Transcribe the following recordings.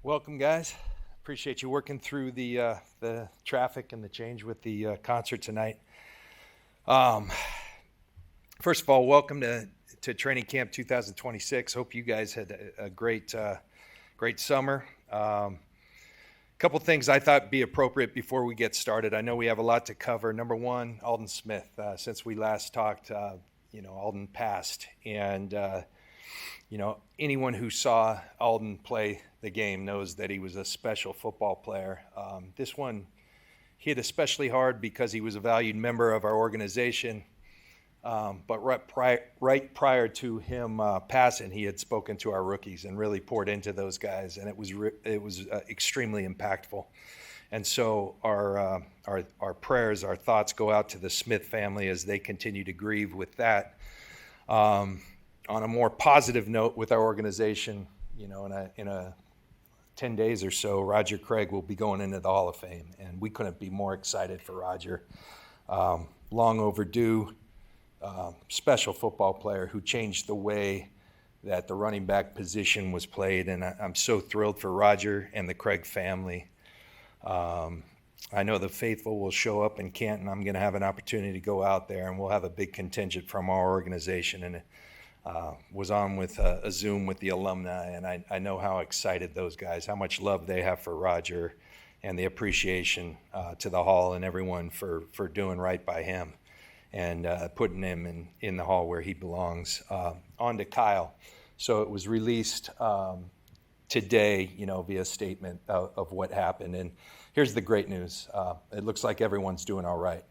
Welcome, guys. Appreciate you working through the traffic and the change with the concert tonight. Um, First of all, welcome to Training Camp 2026. Hope you guys had a great summer. Couple things I thought be appropriate before we get started. I know we have a lot to cover. Number one, Alden Smith. Since we last talked, Alden passed, and anyone who saw Alden play the game knows that he was a special football player. This one hit especially hard because he was a valued member of our organization. But right prior to him passing, he had spoken to our rookies and really poured into those guys, and it was extremely impactful. And so our prayers, our thoughts go out to the Smith family as they continue to grieve with that. On a more positive note, with our organization, in a 10 days or so, Roger Craig will be going into the Hall of Fame, and we couldn't be more excited for Roger. Long overdue. Special football player who changed the way that the running back position was played, and I'm so thrilled for Roger and the Craig family. I know the faithful will show up in Canton. I'm going to have an opportunity to go out there, and we'll have a big contingent from our organization, and was on with a Zoom with the alumni, and I know how excited those guys, how much love they have for Roger, and the appreciation to the Hall and everyone for doing right by him and putting him in the Hall where he belongs. On to Kyle. So it was released today, via statement of what happened. And here's the great news. It looks like everyone's doing all right.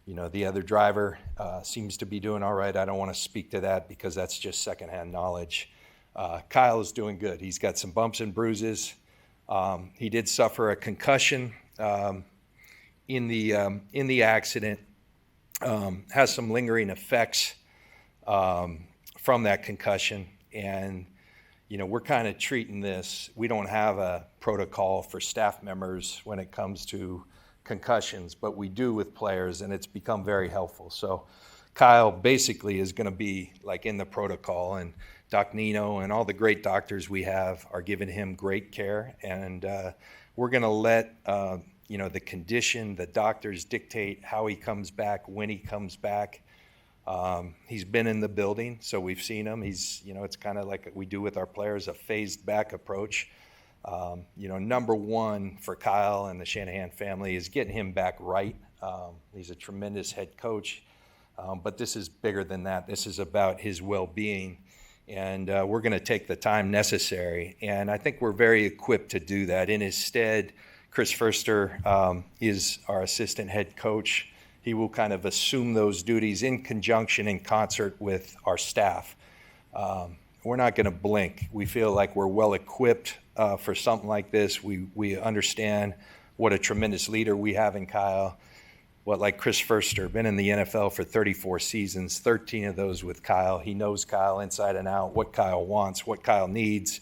The other driver seems to be doing all right. I don't want to speak to that because that's just secondhand knowledge. Kyle is doing good. He's got some bumps and bruises. He did suffer a concussion in the accident. Has some lingering effects from that concussion, and we're kind of treating this. We don't have a protocol for staff members when it comes to concussions, but we do with players, and it's become very helpful. So Kyle basically is going to be like in the protocol, and Doc Nino and all the great doctors we have are giving him great care, and we're going to let the condition, the doctors dictate how he comes back, when he comes back. He's been in the building, so we've seen him. He's, it's kind of like we do with our players, a phased back approach. Number one for Kyle and the Shanahan family is getting him back right. He's a tremendous head coach, but this is bigger than that. This is about his well-being, and we're going to take the time necessary, and I think we're very equipped to do that. In his stead, Chris Furster is our assistant head coach. He will kind of assume those duties in conjunction, in concert with our staff. We're not going to blink. We feel like we're well equipped for something like this. We understand what a tremendous leader we have in Kyle. Like Chris Furster, been in the NFL for 34 seasons, 13 of those with Kyle. He knows Kyle inside and out, what Kyle wants, what Kyle needs.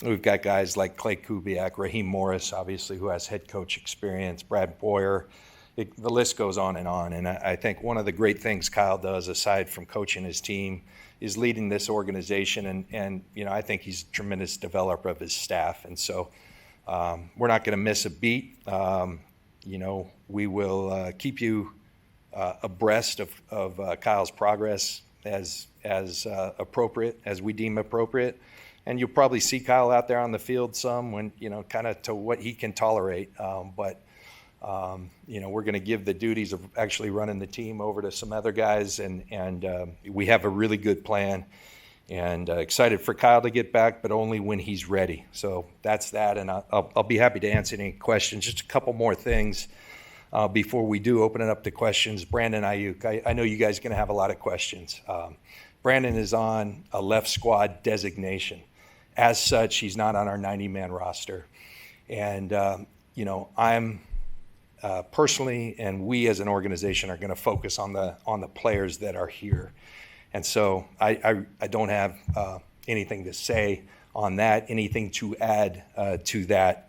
We've got guys like Clay Kubiak, Raheem Morris, obviously, who has head coach experience, Brad Boyer. The list goes on. And I think one of the great things Kyle does, aside from coaching his team, is leading this organization. And I think he's a tremendous developer of his staff. And so we're not going to miss a beat. We will keep you abreast of Kyle's progress as appropriate, as we deem appropriate. And you'll probably see Kyle out there on the field some when, kind of to what he can tolerate. But we're going to give the duties of actually running the team over to some other guys. And we have a really good plan, and excited for Kyle to get back, but only when he's ready. So that's that. And I'll be happy to answer any questions. Just a couple more things before we do open it up to questions. Brandon Ayuk, I know you guys are going to have a lot of questions. Brandon is on a left squad designation. As such, he's not on our 90-man roster. And, I'm personally, and we as an organization are going to focus on the players that are here. And so I don't have anything to say on that, anything to add to that.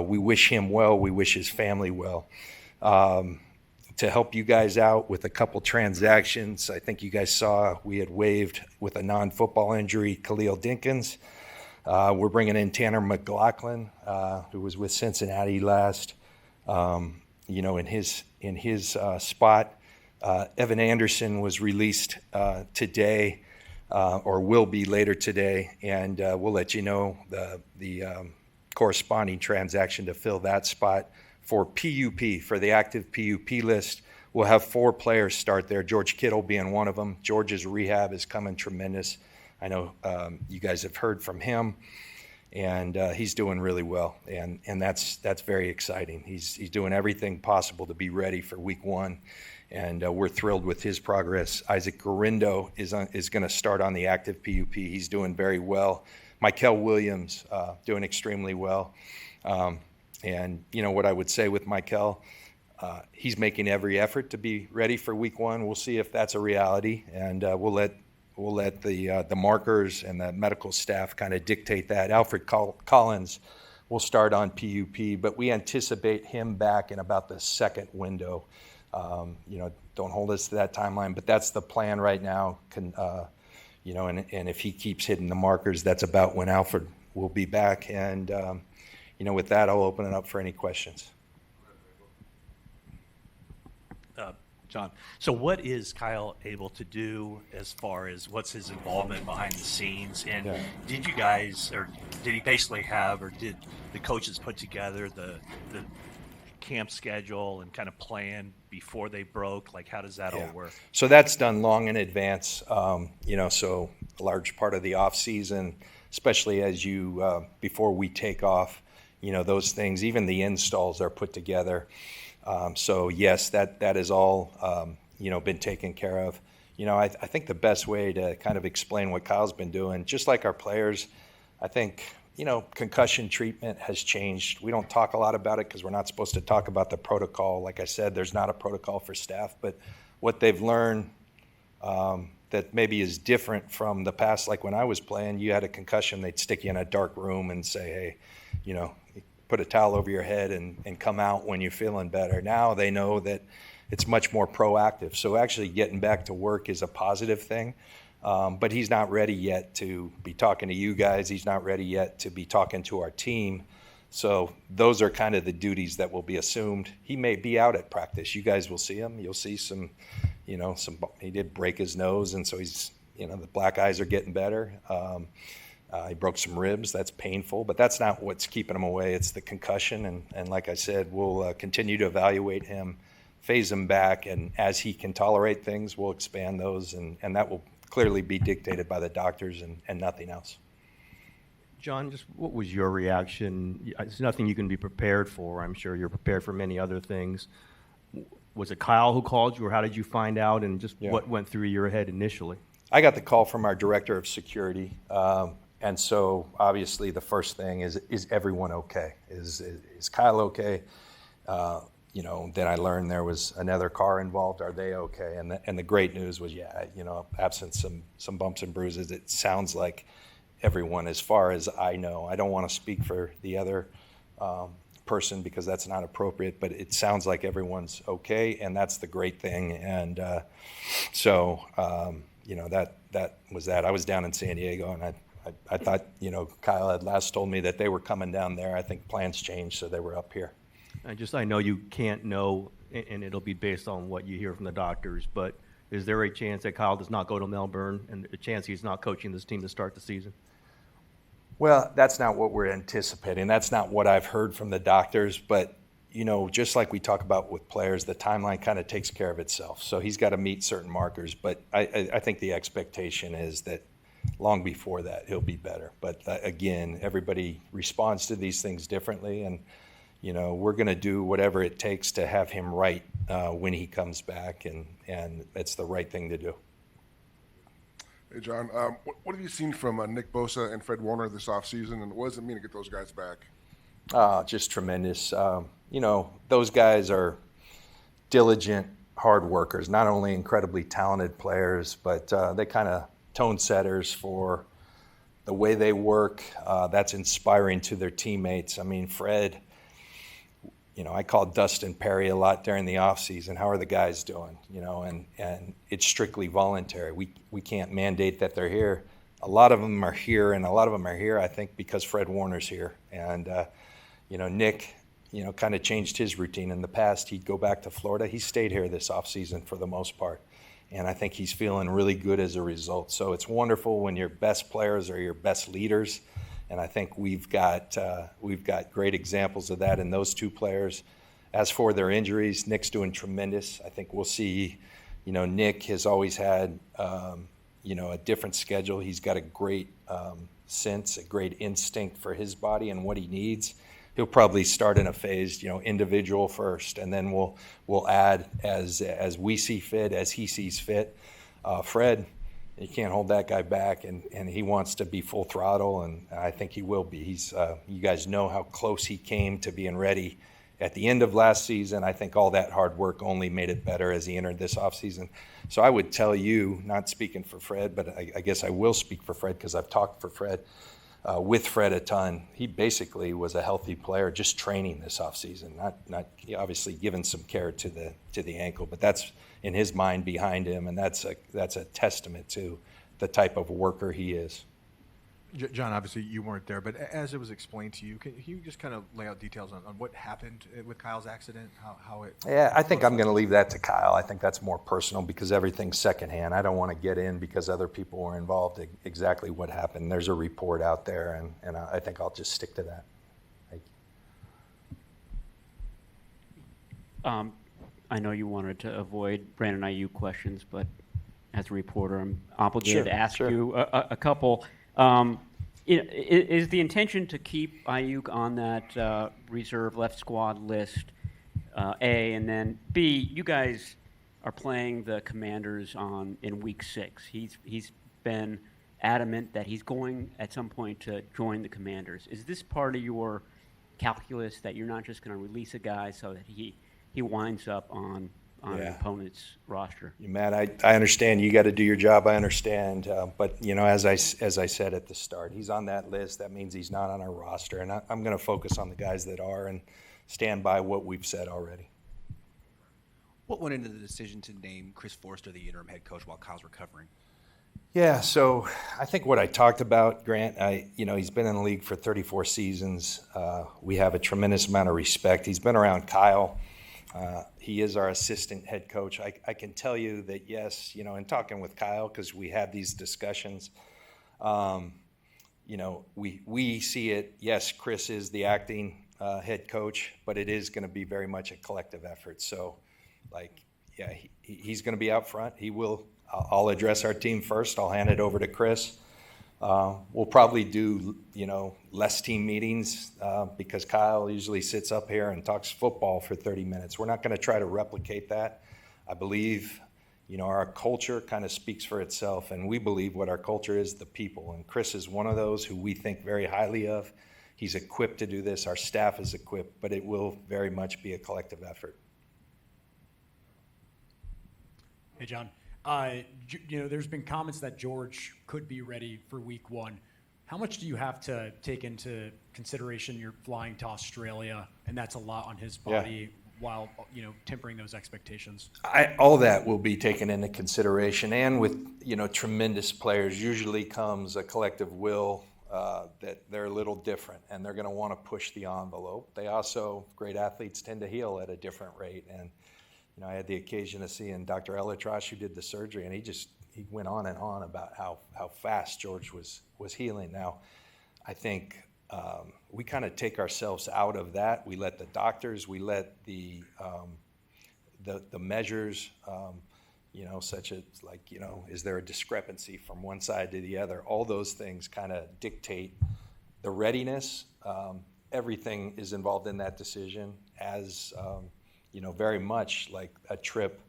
We wish him well. We wish his family well. To help you guys out with a couple transactions, I think you guys saw we had waived with a non-football injury Khalil Dinkins. We're bringing in Tanner McLaughlin, who was with Cincinnati last, in his spot. Evan Anderson was released today, or will be later today, and we'll let you know the corresponding transaction to fill that spot. For PUP, for the active PUP list, we'll have 4 players start there, George Kittle being one of them. George's rehab is coming tremendous. I know you guys have heard from him, and he's doing really well, and that's very exciting. He's doing everything possible to be ready for week 1, and we're thrilled with his progress. Isaac Garindo is going to start on the active PUP. He's doing very well. Michael Williams doing extremely well. And what I would say with Michael, he's making every effort to be ready for week 1. We'll see if that's a reality, and we'll let the markers and the medical staff kind of dictate that. Alfred Collins will start on PUP, but we anticipate him back in about the second window. Don't hold us to that timeline, but that's the plan right now. And if he keeps hitting the markers, that's about when Alfred will be back. And with that, I'll open it up for any questions. John, so what is Kyle able to do as far as what's his involvement behind the scenes? And did you guys, or did he basically have, or did the coaches put together the camp schedule and kind of plan before they broke? Like, how does that all work? So that's done long in advance. So a large part of the off season, especially as before we take off, those things, even the installs are put together. So yes, that is all, been taken care of. I think the best way to kind of explain what Kyle's been doing, just like our players, I think, concussion treatment has changed. We don't talk a lot about it because we're not supposed to talk about the protocol. Like I said, there's not a protocol for staff, but what they've learned that maybe is different from the past, like when I was playing, you had a concussion, they'd stick you in a dark room and say, hey, put a towel over your head and come out when you're feeling better. Now they know that it's much more proactive. So actually getting back to work is a positive thing. But he's not ready yet to be talking to you guys. He's not ready yet to be talking to our team. So those are kind of the duties that will be assumed. He may be out at practice. You guys will see him. You'll see some, he did break his nose, and so he's, the black eyes are getting better. He broke some ribs. That's painful, but that's not what's keeping him away. It's the concussion, and like I said, we'll continue to evaluate him, phase him back, and as he can tolerate things, we'll expand those, and that will clearly be dictated by the doctors and nothing else. John, just what was your reaction? It's nothing you can be prepared for. I'm sure you're prepared for many other things. Was it Kyle who called you, or how did you find out, and just what went through your head initially? I got the call from our director of security. And so obviously the first thing is everyone okay? Is Kyle okay? Then I learned there was another car involved. Are they okay? And the great news was, absent some bumps and bruises, it sounds like everyone, as far as I know. I don't want to speak for the other person because that's not appropriate, but it sounds like everyone's okay, and that's the great thing. And that was that. I was down in San Diego, and I thought, Kyle had last told me that they were coming down there. I think plans changed, so they were up here. I know you can't know, and it'll be based on what you hear from the doctors, but is there a chance that Kyle does not go to Melbourne, and a chance he's not coaching this team to start the season? Well, that's not what we're anticipating. That's not what I've heard from the doctors, but just like we talk about with players, the timeline kind of takes care of itself. So he's got to meet certain markers, but I think the expectation is that long before that, he'll be better. But again, everybody responds to these things differently, and we're going to do whatever it takes to have him right when he comes back, and it's the right thing to do. Hey, John, what have you seen from Nick Bosa and Fred Warner this offseason, and what does it mean to get those guys back? Just tremendous. Those guys are diligent, hard workers, not only incredibly talented players, but they kind of tone setters for the way they work. That's inspiring to their teammates. I mean, Fred, I called Dustin Perry a lot during the offseason. How are the guys doing? And it's strictly voluntary. We can't mandate that they're here. a lot of them are here, and a lot of them are here, I think, because Fred Warner's here. And, Nick, kind of changed his routine. In the past, he'd go back to Florida. He stayed here this offseason for the most part. And I think he's feeling really good as a result. So it's wonderful when your best players are your best leaders. And I think we've got great examples of that in those two players. As for their injuries, Nick's doing tremendous. I think we'll see, Nick has always had, a different schedule. He's got a great sense, a great instinct for his body and what he needs. He'll probably start in a phased, individual first, and then we'll add as we see fit, as he sees fit. Fred, you can't hold that guy back, and he wants to be full throttle, and I think he will be. He's, you guys know how close he came to being ready at the end of last season. I think all that hard work only made it better as he entered this offseason. So I would tell you, not speaking for Fred, but I guess I will speak for Fred because I've talked for Fred. With Fred a ton. He basically was a healthy player, just training this offseason, not obviously giving some care to the ankle, but that's in his mind behind him, and that's a testament to the type of worker he is. John, obviously you weren't there, but as it was explained to you, can you just kind of lay out details on what happened with Kyle's accident, how it... Yeah, I think I'm going to leave that to Kyle. I think that's more personal because everything's secondhand. I don't want to get in because other people were involved exactly what happened. There's a report out there, and I think I'll just stick to that. Thank you. I know you wanted to avoid Brandon Ayuk questions, but as a reporter, I'm obligated to ask you a couple. Is the intention to keep Ayuk on that reserve left squad list, A, and then B, you guys are playing the Commanders in Week 6. He's been adamant that he's going at some point to join the Commanders. Is this part of your calculus that you're not just going to release a guy so that he winds up on an opponent's roster? Matt, I understand you got to do your job. I understand, but as I said at the start, he's on that list. That means he's not on our roster, and I'm going to focus on the guys that are and stand by what we've said already. What went into the decision to name Chris Forster the interim head coach while Kyle's recovering? Yeah, so I think what I talked about, Grant, he's been in the league for 34 seasons. We have a tremendous amount of respect. He's been around Kyle. He is our assistant head coach. I can tell you that, yes, in talking with Kyle, because we have these discussions, we see it, yes, Chris is the acting head coach, but it is going to be very much a collective effort. So, he's going to be out front. He will. I'll address our team first. I'll hand it over to Chris. We'll probably do, less team meetings because Kyle usually sits up here and talks football for 30 minutes. We're not going to try to replicate that. I believe, our culture kind of speaks for itself, and we believe what our culture is, the people. And Chris is one of those who we think very highly of. He's equipped to do this. Our staff is equipped, but it will very much be a collective effort. Hey, John. There's been comments that George could be ready for Week 1. How much do you have to take into consideration you're flying to Australia, and that's a lot on his body while, tempering those expectations? All that will be taken into consideration, and with, tremendous players usually comes a collective will that they're a little different, and they're going to want to push the envelope. They also, great athletes tend to heal at a different rate, and I had the occasion of seeing Dr. Elatrash, who did the surgery, and he went on and on about how fast George was healing. Now, I think we kind of take ourselves out of that. We let the doctors, we let the measures, such as is there a discrepancy from one side to the other? All those things kind of dictate the readiness. Everything is involved in that decision as very much like a trip.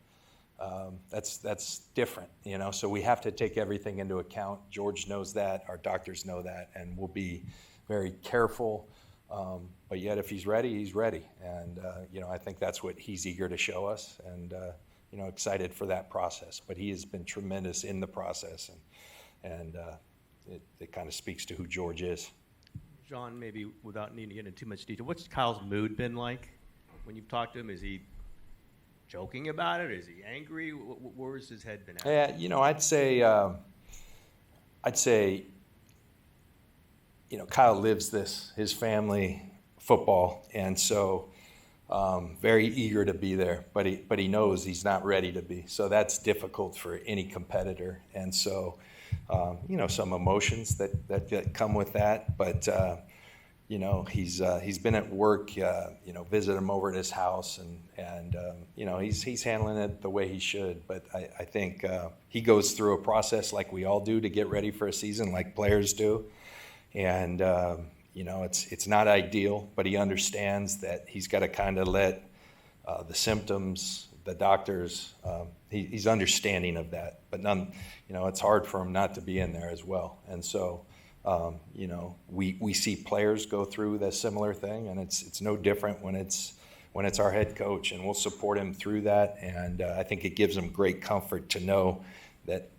That's different, so we have to take everything into account. George knows that, our doctors know that, and we'll be very careful. But yet if he's ready, he's ready. And, I think that's what he's eager to show us, and, excited for that process. But he has been tremendous in the process, and it kind of speaks to who George is. John, maybe without needing to get into too much detail, what's Kyle's mood been like when you've talked to him? Is he joking about it? Is he angry? Where's his head been at? Yeah, I'd say I'd say, Kyle lives this, his family, football, and so very eager to be there, but he knows he's not ready to be. So that's difficult for any competitor, and so some emotions that come with that. But he's been at work. Visit him over at his house, and he's handling it the way he should. But I think he goes through a process like we all do to get ready for a season, like players do, and. It's not ideal, but he understands that he's got to kind of let the symptoms, the doctors, he's understanding of that. But it's hard for him not to be in there as well. And so, we see players go through the similar thing, and it's no different when it's our head coach, and we'll support him through that. And I think it gives him great comfort to know that,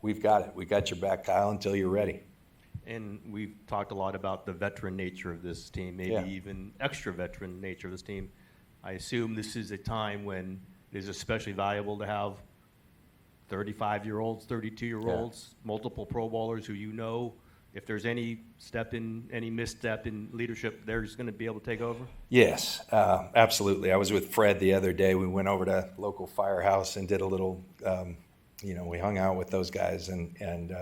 we've got it. We got your back, Kyle, until you're ready. And we've talked a lot about the veteran nature of this team, maybe even extra veteran nature of this team. I assume this is a time when it is especially valuable to have 35-year-olds, 32-year-olds, multiple Pro Bowlers who if there's any misstep in leadership, they're just going to be able to take over? Yes, absolutely. I was with Fred the other day. We went over to local firehouse and did a little, we hung out with those guys, and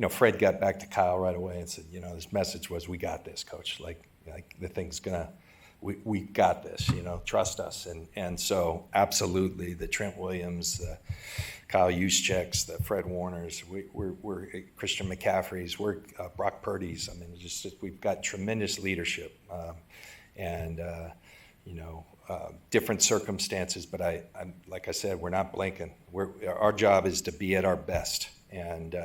Fred got back to Kyle right away and said, this message was, we got this, coach. Like the thing's we got this, trust us. And so absolutely, the Trent Williams, the Kyle Juszczyks, the Fred Warners, we're Christian McCaffrey's, we're Brock Purdy's. I mean, we've got tremendous leadership, different circumstances. But I'm like I said, we're not blinking. Our job is to be at our best. And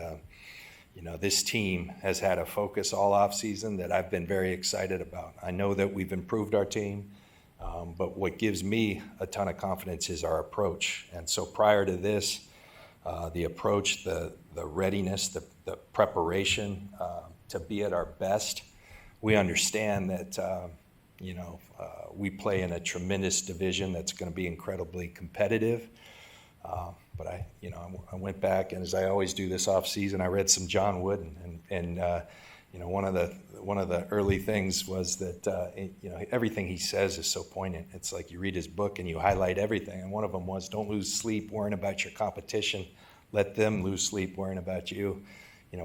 this team has had a focus all offseason that I've been very excited about. I know that we've improved our team, but what gives me a ton of confidence is our approach. And so prior to this, the approach, the readiness, the preparation to be at our best, we understand that, we play in a tremendous division that's going to be incredibly competitive. But I went back, and as I always do this off season, I read some John Wooden, and one of the early things was that everything he says is so poignant. It's like you read his book and you highlight everything. And one of them was, don't lose sleep worrying about your competition. Let them lose sleep worrying about you.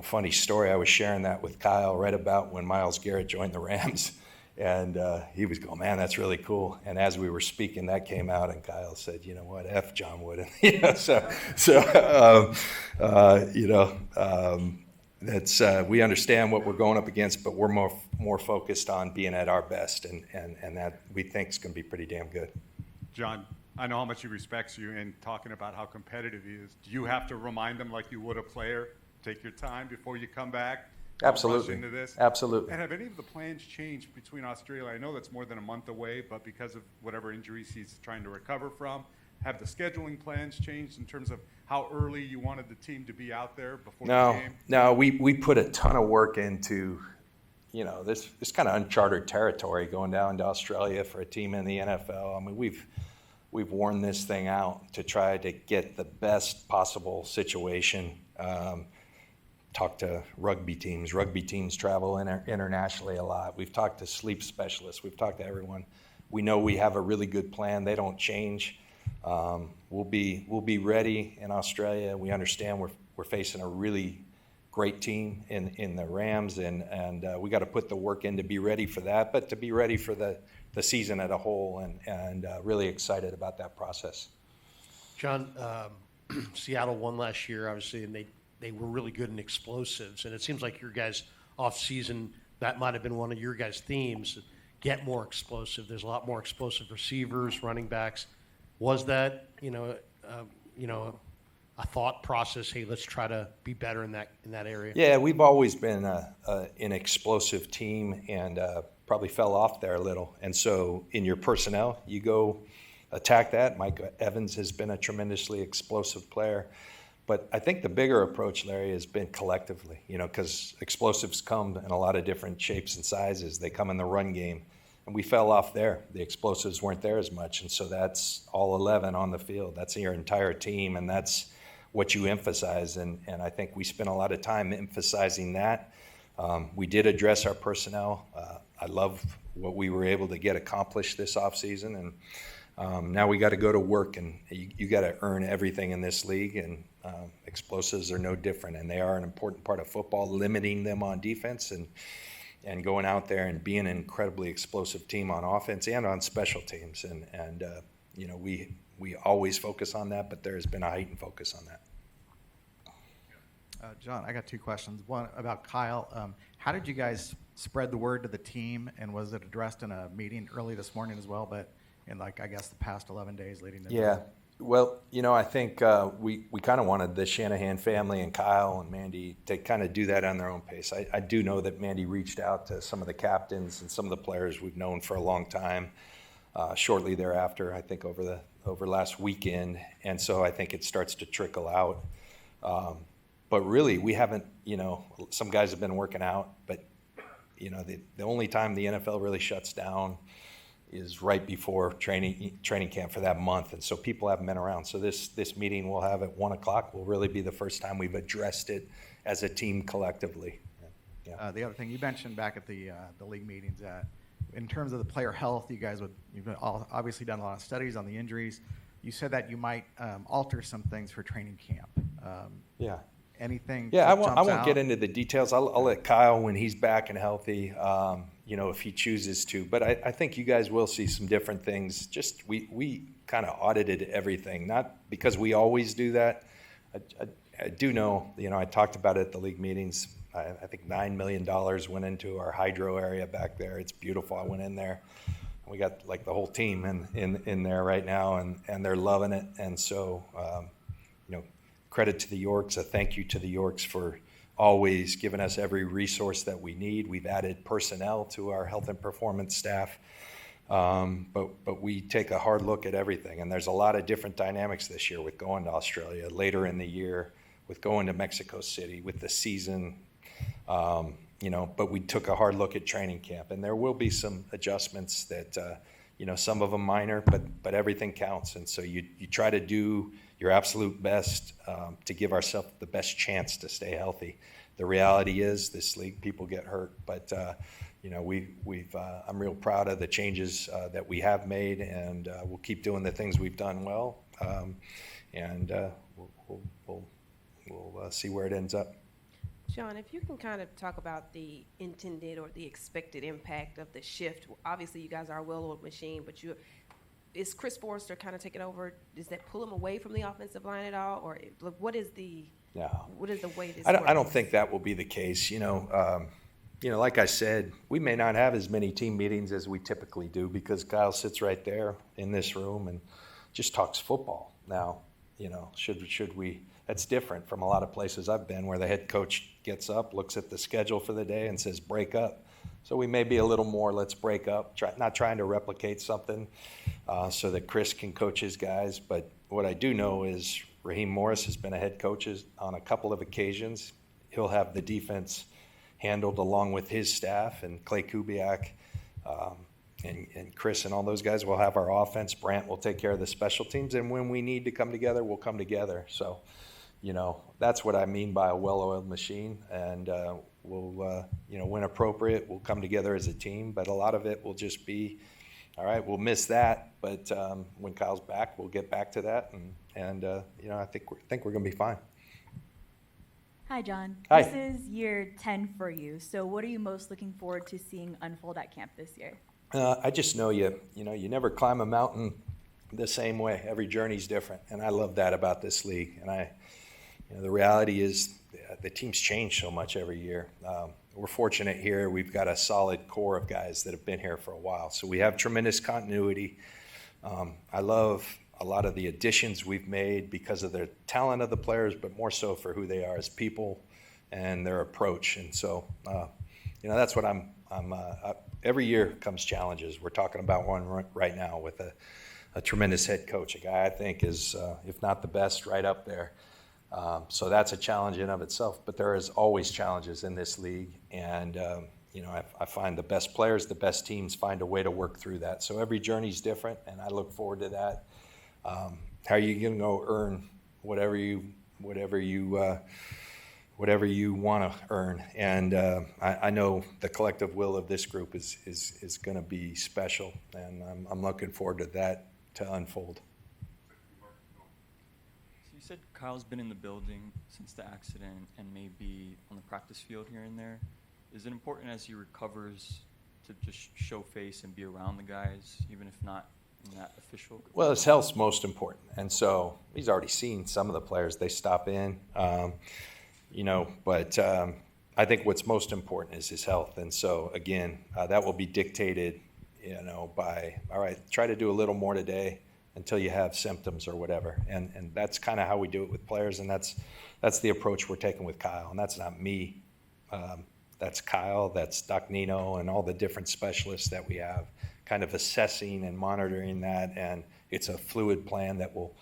Funny story. I was sharing that with Kyle right about when Myles Garrett joined the Rams. And he was going, man, that's really cool. And as we were speaking, that came out, and Kyle said, you know what, F John Wooden. We understand what we're going up against, but we're more focused on being at our best, and that we think is going to be pretty damn good. John, I know how much he respects you, and talking about how competitive he is. Do you have to remind him like you would a player? Take your time before you come back. Absolutely. Into this. Absolutely. And have any of the plans changed between Australia? I know that's more than a month away, but because of whatever injuries he's trying to recover from, have the scheduling plans changed in terms of how early you wanted the team to be out there before the game? No, we put a ton of work into, this kind of uncharted territory going down to Australia for a team in the NFL. I mean, we've worn this thing out to try to get the best possible situation. Talk to rugby teams. Rugby teams travel internationally a lot. We've talked to sleep specialists. We've talked to everyone. We know we have a really good plan. They don't change. We'll be ready in Australia. We understand we're facing a really great team in the Rams, and we got to put the work in to be ready for that, but to be ready for the season as a whole, and really excited about that process. John, Seattle won last year, obviously, and they were really good in explosives, and it seems like your guys off-season, that might have been one of your guys' themes, get more explosive. There's a lot more explosive receivers, running backs. Was that, a thought process, hey, let's try to be better in that area? Yeah, we've always been an explosive team, and probably fell off there a little. And so in your personnel, you go attack that. Mike Evans has been a tremendously explosive player. But I think the bigger approach, Larry, has been collectively, because explosives come in a lot of different shapes and sizes. They come in the run game, and we fell off there. The explosives weren't there as much, and so that's all 11 on the field. That's your entire team, and that's what you emphasize, and I think we spent a lot of time emphasizing that. We did address our personnel. I love what we were able to get accomplished this offseason, and now we got to go to work, and you got to earn everything in this league, and explosives are no different, and they are an important part of football, limiting them on defense and going out there and being an incredibly explosive team on offense and on special teams. And you know, we always focus on that, but there has been a heightened focus on that. John, I got two questions. One about Kyle. How did you guys spread the word to the team, and was it addressed in a meeting early this morning as well, but in, like, I guess the past 11 days leading to Yeah. Well, you know, I think we kind of wanted the Shanahan family and Kyle and Mandy to kind of do that on their own pace. I do know that Mandy reached out to some of the captains and some of the players we've known for a long time shortly thereafter, I think over last weekend. And so I think it starts to trickle out. But really, we haven't, you know, some guys have been working out, but, you know, the only time the NFL really shuts down is right before training camp for that month, and so people haven't been around. So this meeting we'll have at 1 o'clock will really be the first time we've addressed it as a team collectively. Yeah. The other thing you mentioned back at the league meetings, in terms of the player health, you've obviously done a lot of studies on the injuries. You said that you might alter some things for training camp. Yeah. Anything? Yeah, I jumps won't out? get into the details. I'll let Kyle, when he's back and healthy, you know, if he chooses to. But I think you guys will see some different things. Just we kind of audited everything, not because we always do that. I do know, you know, I talked about it at the league meetings. I think $9 million went into our hydro area back there. It's beautiful. I went in there. We got like the whole team in there right now, and they're loving it. And so, you know, credit to the Yorks, a thank you to the Yorks for always giving us every resource that we need. We've added personnel to our health and performance staff, but we take a hard look at everything. And there's a lot of different dynamics this year with going to Australia later in the year, with going to Mexico City, with the season, you know, but we took a hard look at training camp. And there will be some adjustments that, you know, some of them minor, but everything counts. And so you try to do your absolute best to give ourselves the best chance to stay healthy. The reality is this league, people get hurt, but you know, I'm real proud of the changes that we have made, and we'll keep doing the things we've done well, and we'll see where it ends up. John, if you can kind of talk about the intended or the expected impact of the shift. Obviously, you guys are a well-oiled machine, but is Chris Forrester kind of taking over? Does that pull him away from the offensive line at all, or what is the way this? I don't think that will be the case. You know, like I said, we may not have as many team meetings as we typically do because Kyle sits right there in this room and just talks football. Now, you know, should we? That's different from a lot of places I've been where the head coach gets up, looks at the schedule for the day, and says break up. So we may be a little more, let's break up, not trying to replicate something so that Chris can coach his guys. But what I do know is Raheem Morris has been a head coach on a couple of occasions. He'll have the defense handled along with his staff, and Clay Kubiak and Chris and all those guys will have our offense. Brant will take care of the special teams. And when we need to come together, we'll come together. So, you know, that's what I mean by a well-oiled machine. And we'll, you know, when appropriate, we'll come together as a team. But a lot of it will just be, all right, we'll miss that. But when Kyle's back, we'll get back to that. And you know, I think we're going to be fine. Hi, John. Hi. This is year 10 for you. So what are you most looking forward to seeing unfold at camp this year? I just know you never climb a mountain the same way. Every journey's different. And I love that about this league. And the reality is the teams change so much every year. We're fortunate here. We've got a solid core of guys that have been here for a while. So we have tremendous continuity. I love a lot of the additions we've made because of the talent of the players, but more so for who they are as people and their approach. And so, you know, that's what every year comes challenges. We're talking about one right now with a tremendous head coach, a guy I think is, if not the best, right up there. So that's a challenge in of itself, but there is always challenges in this league. And, you know, I find the best players, the best teams find a way to work through that. So every journey's different, and I look forward to that. How are you going to go earn whatever you whatever you want to earn. And I know the collective will of this group is going to be special, and I'm looking forward to that to unfold. So you said Kyle's been in the building since the accident and may be on the practice field here and there. Is it important as he recovers to just show face and be around the guys, even if not in that official? Well, his health's most important, and so he's already seen some of the players. They stop in, but I think what's most important is his health. And so, again, that will be dictated, by, all right, try to do a little more today until you have symptoms or whatever. And that's kind of how we do it with players, and that's the approach we're taking with Kyle. And that's not me. That's Kyle, that's Doc Nino, and all the different specialists that we have, kind of assessing and monitoring that. And it's a fluid plan that will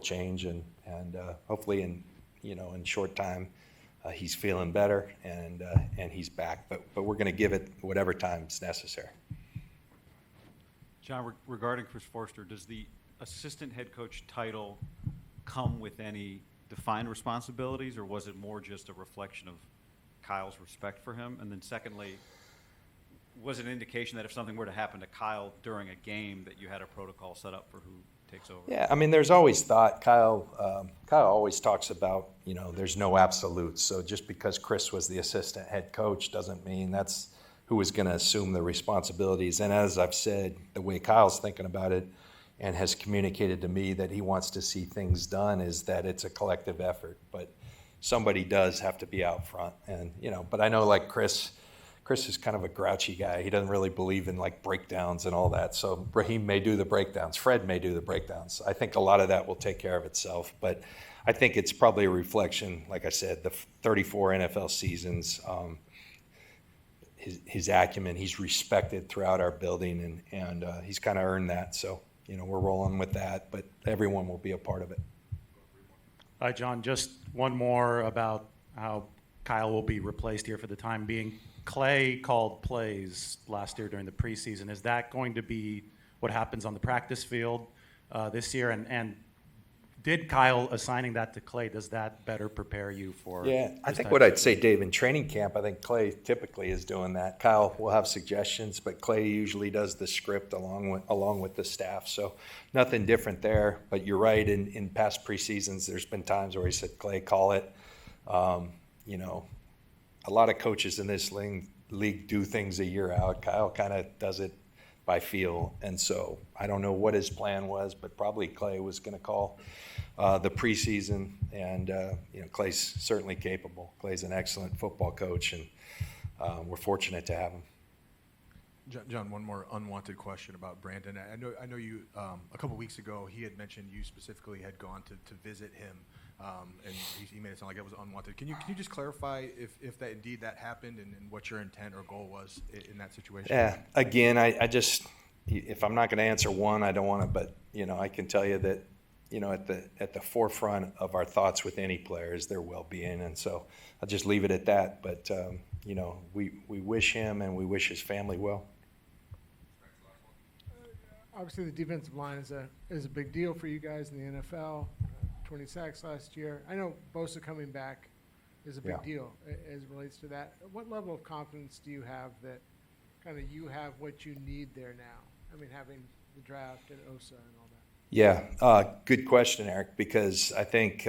change, and hopefully in short time, he's feeling better and he's back. But we're going to give it whatever time's necessary. John, regarding Chris Forster, does the assistant head coach title come with any defined responsibilities, or was it more just a reflection of Kyle's respect for him? And then secondly, was it an indication that if something were to happen to Kyle during a game that you had a protocol set up for who takes over? Yeah, I mean, there's always thought. Kyle always talks about, there's no absolutes. So just because Chris was the assistant head coach doesn't mean that's who is going to assume the responsibilities. And as I've said, the way Kyle's thinking about it and has communicated to me that he wants to see things done is that it's a collective effort. But somebody does have to be out front. And, but I know like Chris is kind of a grouchy guy. He doesn't really believe in like breakdowns and all that. So Raheem may do the breakdowns. Fred may do the breakdowns. I think a lot of that will take care of itself. But I think it's probably a reflection, like I said, the 34 NFL seasons, his acumen. He's respected throughout our building, and he's kind of earned that. So, we're rolling with that, but everyone will be a part of it. All right, John, just one more about how Kyle will be replaced here for the time being. Clay called plays last year during the preseason. Is that going to be what happens on the practice field this year? And did Kyle assigning that to Clay, does that better prepare you for? Yeah, I think what I'd say, Dave, in training camp, I think Clay typically is doing that. Kyle will have suggestions, but Clay usually does the script along with the staff. So nothing different there. But you're right. In past preseasons, there's been times where he said, "Clay, call it." A lot of coaches in this league do things a year out. Kyle kind of does it by feel. And so I don't know what his plan was, but probably Clay was going to call the preseason. And, Clay's certainly capable. Clay's an excellent football coach, and we're fortunate to have him. John, one more unwanted question about Brandon. I know you, a couple weeks ago, he had mentioned you specifically had gone to visit him. And he made it sound like it was unwanted. Can you just clarify if that indeed that happened and what your intent or goal was in that situation? Yeah. Again, I just, if I'm not going to answer one, I don't want to. But I can tell you that at the forefront of our thoughts with any player is their well-being, and so I'll just leave it at that. But we wish him and we wish his family well. Obviously, the defensive line is a big deal for you guys in the NFL. 20 sacks last year. I know Bosa coming back is a big deal as it relates to that. What level of confidence do you have that kind of you have what you need there now? I mean, having the draft and OSA and all that. Yeah, good question, Eric, because I think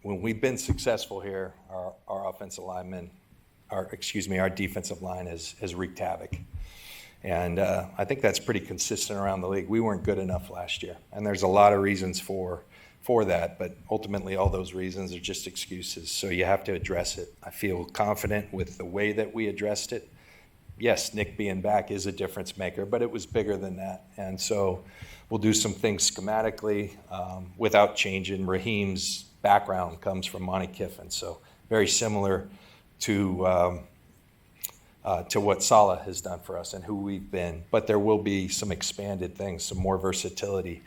when we've been successful here, our offensive linemen, our defensive line has wreaked havoc. And I think that's pretty consistent around the league. We weren't good enough last year, and there's a lot of reasons for that, but ultimately all those reasons are just excuses. So you have to address it. I feel confident with the way that we addressed it. Yes, Nick being back is a difference maker, but it was bigger than that. And so we'll do some things schematically without changing. Raheem's background comes from Monty Kiffin, so very similar to what Saleh has done for us and who we've been. But there will be some expanded things, some more versatility.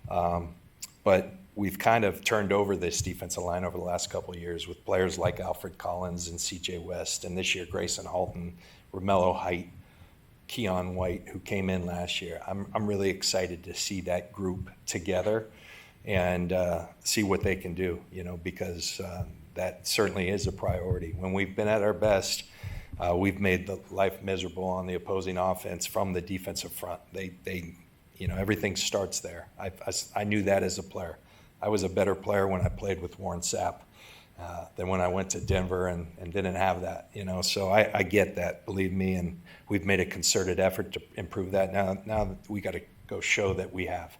But we've kind of turned over this defensive line over the last couple of years with players like Alfred Collins and C.J. West, and this year Grayson Halton, Romello Height, Keon White, who came in last year. I'm really excited to see that group together and see what they can do, because that certainly is a priority. When we've been at our best, we've made the life miserable on the opposing offense from the defensive front. They everything starts there. I knew that as a player. I was a better player when I played with Warren Sapp than when I went to Denver and didn't have that, So I get that, believe me, and we've made a concerted effort to improve that. Now we got to go show that we have.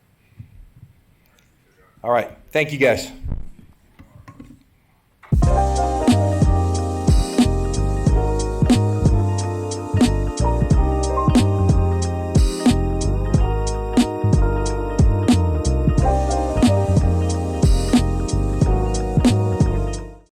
All right. Thank you, guys.